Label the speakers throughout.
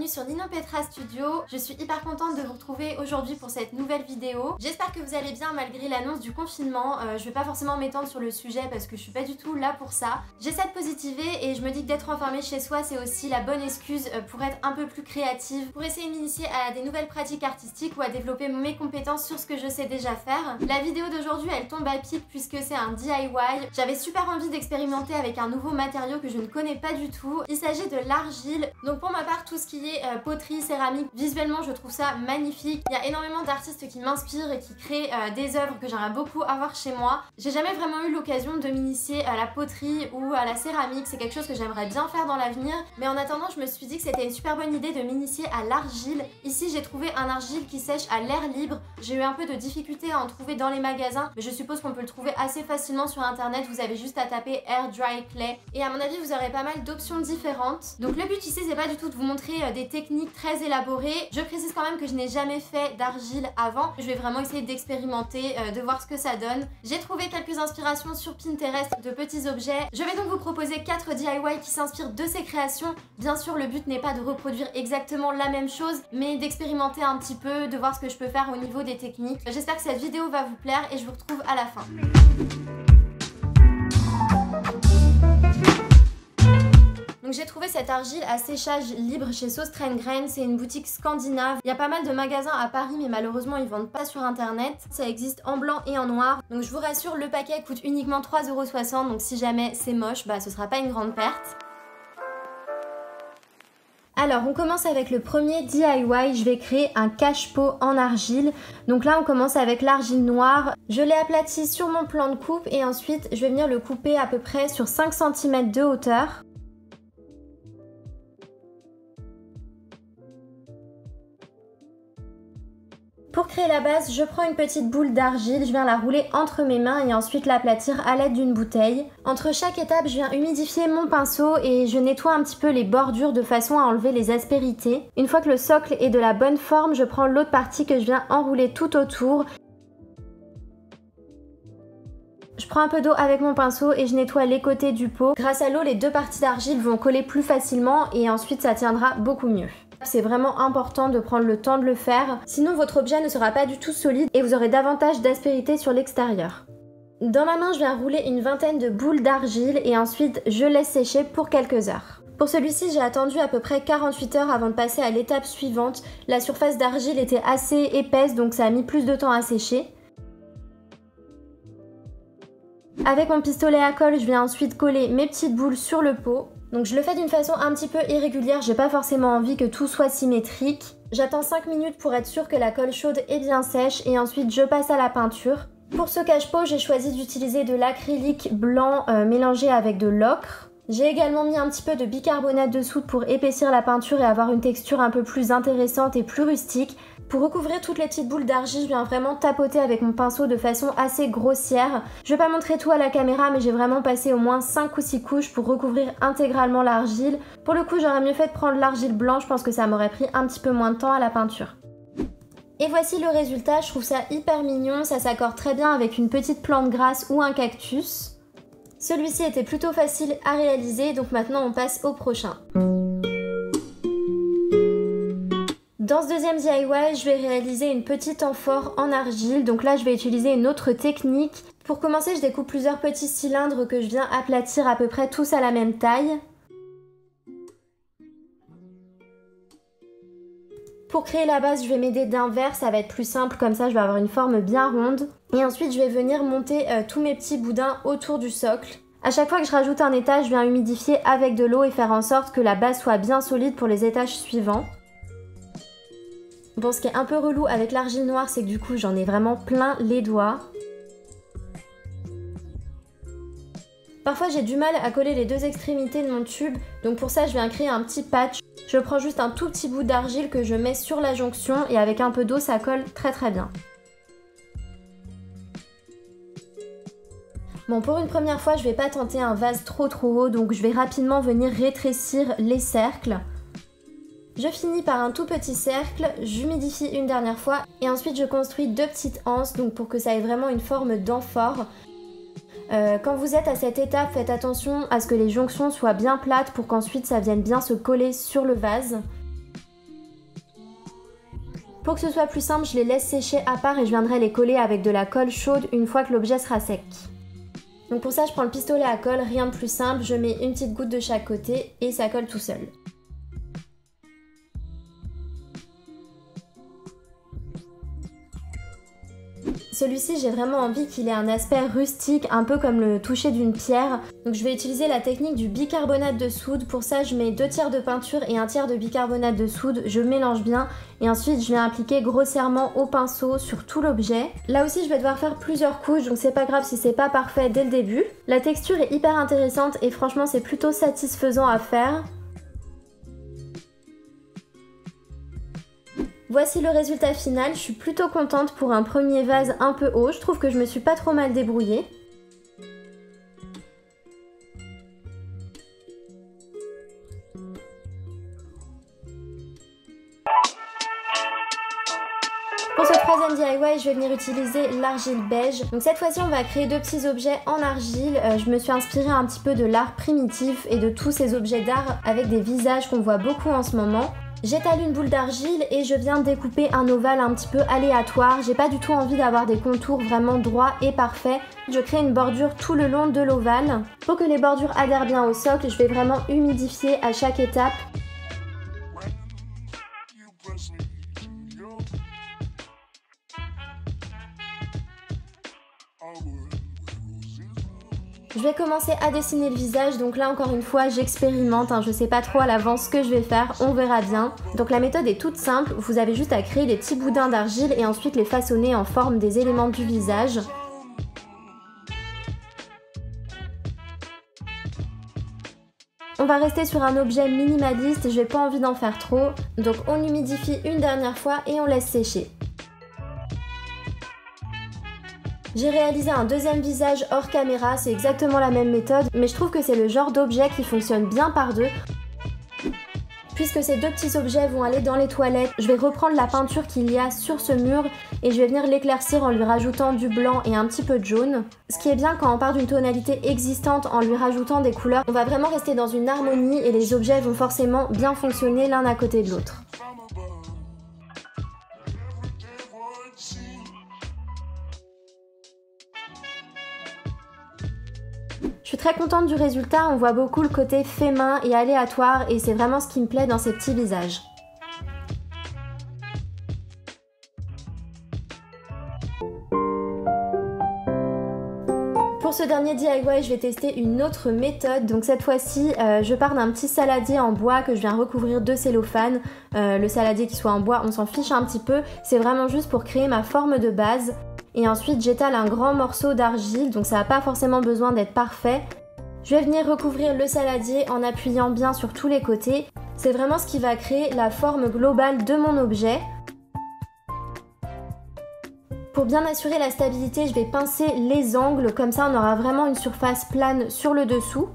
Speaker 1: bienvenue sur Nino Petra Studio. Je suis hyper contente de vous retrouver aujourd'hui pour cette nouvelle vidéo. J'espère que vous allez bien malgré l'annonce du confinement. Je vais pas forcément m'étendre sur le sujet parce que je suis pas du tout là pour ça. J'essaie de positiver et je me dis que d'être enfermée chez soi c'est aussi la bonne excuse pour être un peu plus créative, pour essayer de m'initier à des nouvelles pratiques artistiques ou à développer mes compétences sur ce que je sais déjà faire. La vidéo d'aujourd'hui elle tombe à pic puisque c'est un DIY. J'avais super envie d'expérimenter avec un nouveau matériau que je ne connais pas du tout. Il s'agit de l'argile. Donc pour ma part tout ce qui est poterie, céramique, visuellement je trouve ça magnifique. Il y a énormément d'artistes qui m'inspirent et qui créent des œuvres que j'aimerais beaucoup avoir chez moi. J'ai jamais vraiment eu l'occasion de m'initier à la poterie ou à la céramique, c'est quelque chose que j'aimerais bien faire dans l'avenir, mais en attendant je me suis dit que c'était une super bonne idée de m'initier à l'argile. Ici j'ai trouvé un argile qui sèche à l'air libre. J'ai eu un peu de difficulté à en trouver dans les magasins, mais je suppose qu'on peut le trouver assez facilement sur internet. Vous avez juste à taper air dry clay et à mon avis vous aurez pas mal d'options différentes. Donc le but ici c'est pas du tout de vous montrer des techniques très élaborées. Je précise quand même que je n'ai jamais fait d'argile avant. Je vais vraiment essayer d'expérimenter, de voir ce que ça donne. J'ai trouvé quelques inspirations sur Pinterest de petits objets. Je vais donc vous proposer 4 DIY qui s'inspirent de ces créations. Bien sûr le but n'est pas de reproduire exactement la même chose, mais d'expérimenter un petit peu, de voir ce que je peux faire au niveau des techniques. J'espère que cette vidéo va vous plaire et je vous retrouve à la fin. Donc j'ai trouvé cette argile à séchage libre chez Søstrene. C'est une boutique scandinave. Il y a pas mal de magasins à Paris mais malheureusement ils vendent pas sur internet. Ça existe en blanc et en noir. Donc je vous rassure, le paquet coûte uniquement 3,60 €. Donc si jamais c'est moche, bah ce sera pas une grande perte. Alors on commence avec le premier DIY, je vais créer un cache-pot en argile. Donc là on commence avec l'argile noire. Je l'ai aplati sur mon plan de coupe et ensuite je vais venir le couper à peu près sur 5 cm de hauteur. Pour créer la base, je prends une petite boule d'argile, je viens la rouler entre mes mains et ensuite l'aplatir à l'aide d'une bouteille. Entre chaque étape, je viens humidifier mon pinceau et je nettoie un petit peu les bordures de façon à enlever les aspérités. Une fois que le socle est de la bonne forme, je prends l'autre partie que je viens enrouler tout autour. Je prends un peu d'eau avec mon pinceau et je nettoie les côtés du pot. Grâce à l'eau, les deux parties d'argile vont coller plus facilement et ensuite ça tiendra beaucoup mieux. C'est vraiment important de prendre le temps de le faire, sinon votre objet ne sera pas du tout solide et vous aurez davantage d'aspérité sur l'extérieur. Dans ma main, je viens rouler une vingtaine de boules d'argile et ensuite je laisse sécher pour quelques heures. Pour celui-ci, j'ai attendu à peu près 48 heures avant de passer à l'étape suivante. La surface d'argile était assez épaisse donc ça a mis plus de temps à sécher. Avec mon pistolet à colle, je viens ensuite coller mes petites boules sur le pot. Donc je le fais d'une façon un petit peu irrégulière, j'ai pas forcément envie que tout soit symétrique. J'attends 5 minutes pour être sûre que la colle chaude est bien sèche et ensuite je passe à la peinture. Pour ce cache-pot, j'ai choisi d'utiliser de l'acrylique blanc mélangé avec de l'ocre. J'ai également mis un petit peu de bicarbonate de soude pour épaissir la peinture et avoir une texture un peu plus intéressante et plus rustique. Pour recouvrir toutes les petites boules d'argile, je viens vraiment tapoter avec mon pinceau de façon assez grossière. Je vais pas montrer tout à la caméra, mais j'ai vraiment passé au moins 5 ou 6 couches pour recouvrir intégralement l'argile. Pour le coup, j'aurais mieux fait de prendre l'argile blanche, je pense que ça m'aurait pris un petit peu moins de temps à la peinture. Et voici le résultat, je trouve ça hyper mignon, ça s'accorde très bien avec une petite plante grasse ou un cactus. Celui-ci était plutôt facile à réaliser, donc maintenant on passe au prochain. Dans ce deuxième DIY, je vais réaliser une petite amphore en argile. Donc là, je vais utiliser une autre technique. Pour commencer, je découpe plusieurs petits cylindres que je viens aplatir à peu près tous à la même taille. Pour créer la base, je vais m'aider d'un verre, ça va être plus simple, comme ça je vais avoir une forme bien ronde. Et ensuite, je vais venir monter tous mes petits boudins autour du socle. À chaque fois que je rajoute un étage, je viens humidifier avec de l'eau et faire en sorte que la base soit bien solide pour les étages suivants. Bon, ce qui est un peu relou avec l'argile noire, c'est que du coup, j'en ai vraiment plein les doigts. Parfois, j'ai du mal à coller les deux extrémités de mon tube, donc pour ça, je viens créer un petit patch. Je prends juste un tout petit bout d'argile que je mets sur la jonction et avec un peu d'eau, ça colle très très bien. Bon, pour une première fois, je vais pas tenter un vase trop haut, donc je vais rapidement venir rétrécir les cercles. Je finis par un tout petit cercle, j'humidifie une dernière fois et ensuite je construis deux petites anses donc pour que ça ait vraiment une forme d'amphore. Quand vous êtes à cette étape, faites attention à ce que les jonctions soient bien plates pour qu'ensuite ça vienne bien se coller sur le vase. Pour que ce soit plus simple, je les laisse sécher à part et je viendrai les coller avec de la colle chaude une fois que l'objet sera sec. Donc pour ça, je prends le pistolet à colle, rien de plus simple, je mets une petite goutte de chaque côté et ça colle tout seul. Celui-ci, j'ai vraiment envie qu'il ait un aspect rustique, un peu comme le toucher d'une pierre. Donc je vais utiliser la technique du bicarbonate de soude. Pour ça, je mets 2 tiers de peinture et 1 tiers de bicarbonate de soude. Je mélange bien et ensuite je viens appliquer grossièrement au pinceau sur tout l'objet. Là aussi, je vais devoir faire plusieurs couches, donc c'est pas grave si c'est pas parfait dès le début. La texture est hyper intéressante et franchement, c'est plutôt satisfaisant à faire. Voici le résultat final, je suis plutôt contente pour un premier vase un peu haut, je trouve que je me suis pas trop mal débrouillée. Pour ce troisième DIY, je vais venir utiliser l'argile beige. Donc cette fois-ci, on va créer 2 petits objets en argile. Je me suis inspirée un petit peu de l'art primitif et de tous ces objets d'art avec des visages qu'on voit beaucoup en ce moment. J'étale une boule d'argile et je viens découper un ovale un petit peu aléatoire. J'ai pas du tout envie d'avoir des contours vraiment droits et parfaits. Je crée une bordure tout le long de l'ovale. Pour que les bordures adhèrent bien au socle, je vais vraiment humidifier à chaque étape. Je vais commencer à dessiner le visage, donc là encore une fois j'expérimente, je sais pas trop à l'avance ce que je vais faire, on verra bien. Donc la méthode est toute simple, vous avez juste à créer des petits boudins d'argile et ensuite les façonner en forme des éléments du visage. On va rester sur un objet minimaliste, j'ai pas envie d'en faire trop, donc on humidifie une dernière fois et on laisse sécher. J'ai réalisé un deuxième visage hors caméra, c'est exactement la même méthode, mais je trouve que c'est le genre d'objet qui fonctionne bien par deux. Puisque ces 2 petits objets vont aller dans les toilettes, je vais reprendre la peinture qu'il y a sur ce mur et je vais venir l'éclaircir en lui rajoutant du blanc et un petit peu de jaune. Ce qui est bien quand on part d'une tonalité existante en lui rajoutant des couleurs, on va vraiment rester dans une harmonie et les objets vont forcément bien fonctionner l'un à côté de l'autre. Je suis très contente du résultat, on voit beaucoup le côté fait main et aléatoire et c'est vraiment ce qui me plaît dans ces petits visages. Pour ce dernier DIY, je vais tester une autre méthode. Donc cette fois-ci, je pars d'un petit saladier en bois que je viens recouvrir de cellophane. Le saladier qui soit en bois, on s'en fiche un petit peu. C'est vraiment juste pour créer ma forme de base. Et ensuite, j'étale un grand morceau d'argile, donc ça n'a pas forcément besoin d'être parfait. Je vais venir recouvrir le saladier en appuyant bien sur tous les côtés. C'est vraiment ce qui va créer la forme globale de mon objet. Pour bien assurer la stabilité, je vais pincer les angles, comme ça on aura vraiment une surface plane sur le dessous.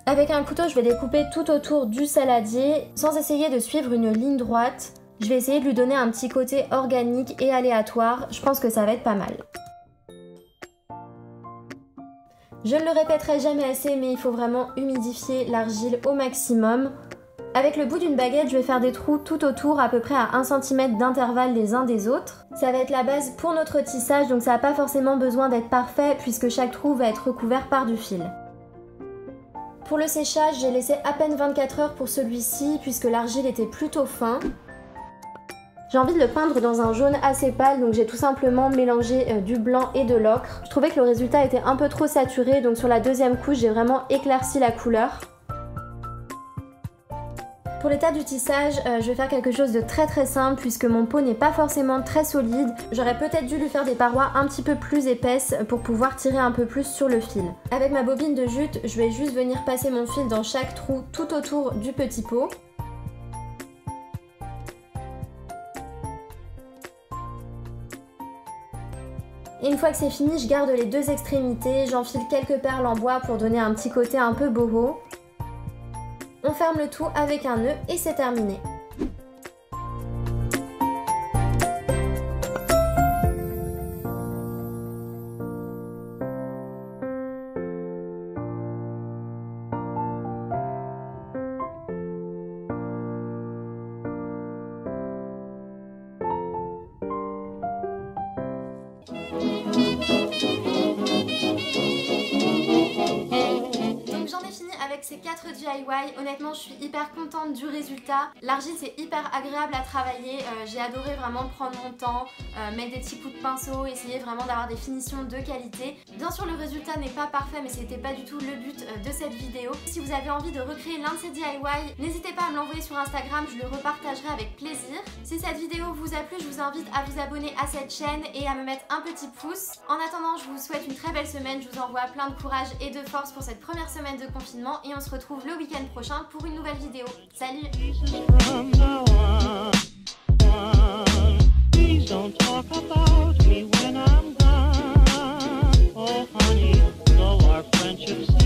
Speaker 1: Avec un couteau, je vais découper tout autour du saladier, sans essayer de suivre une ligne droite. Je vais essayer de lui donner un petit côté organique et aléatoire, je pense que ça va être pas mal. Je ne le répéterai jamais assez, mais il faut vraiment humidifier l'argile au maximum. Avec le bout d'une baguette, je vais faire des trous tout autour, à peu près à 1 cm d'intervalle les uns des autres. Ça va être la base pour notre tissage, donc ça n'a pas forcément besoin d'être parfait, puisque chaque trou va être recouvert par du fil. Pour le séchage, j'ai laissé à peine 24 heures pour celui-ci, puisque l'argile était plutôt fin. J'ai envie de le peindre dans un jaune assez pâle, donc j'ai tout simplement mélangé du blanc et de l'ocre. Je trouvais que le résultat était un peu trop saturé, donc sur la deuxième couche, j'ai vraiment éclairci la couleur. Pour l'état du tissage, je vais faire quelque chose de très simple puisque mon pot n'est pas forcément très solide. J'aurais peut-être dû lui faire des parois un petit peu plus épaisses pour pouvoir tirer un peu plus sur le fil. Avec ma bobine de jute, je vais juste venir passer mon fil dans chaque trou tout autour du petit pot. Et une fois que c'est fini, je garde les 2 extrémités, j'enfile quelques perles en bois pour donner un petit côté un peu boho. On ferme le tout avec un nœud et c'est terminé. ces 4 DIY. Honnêtement, je suis hyper contente du résultat. L'argile, c'est hyper agréable à travailler. J'ai adoré vraiment prendre mon temps, mettre des petits coups de pinceau, essayer vraiment d'avoir des finitions de qualité. Bien sûr, le résultat n'est pas parfait, mais c'était pas du tout le but de cette vidéo. Si vous avez envie de recréer l'un de ces DIY, n'hésitez pas à me l'envoyer sur Instagram, je le repartagerai avec plaisir. Si cette vidéo vous a plu, je vous invite à vous abonner à cette chaîne et à me mettre un petit pouce. En attendant, je vous souhaite une très belle semaine, je vous envoie plein de courage et de force pour cette première semaine de confinement et on se retrouve le week-end prochain pour une nouvelle vidéo. Salut! Don't talk about me when I'm gone. Oh honey, though our friendship's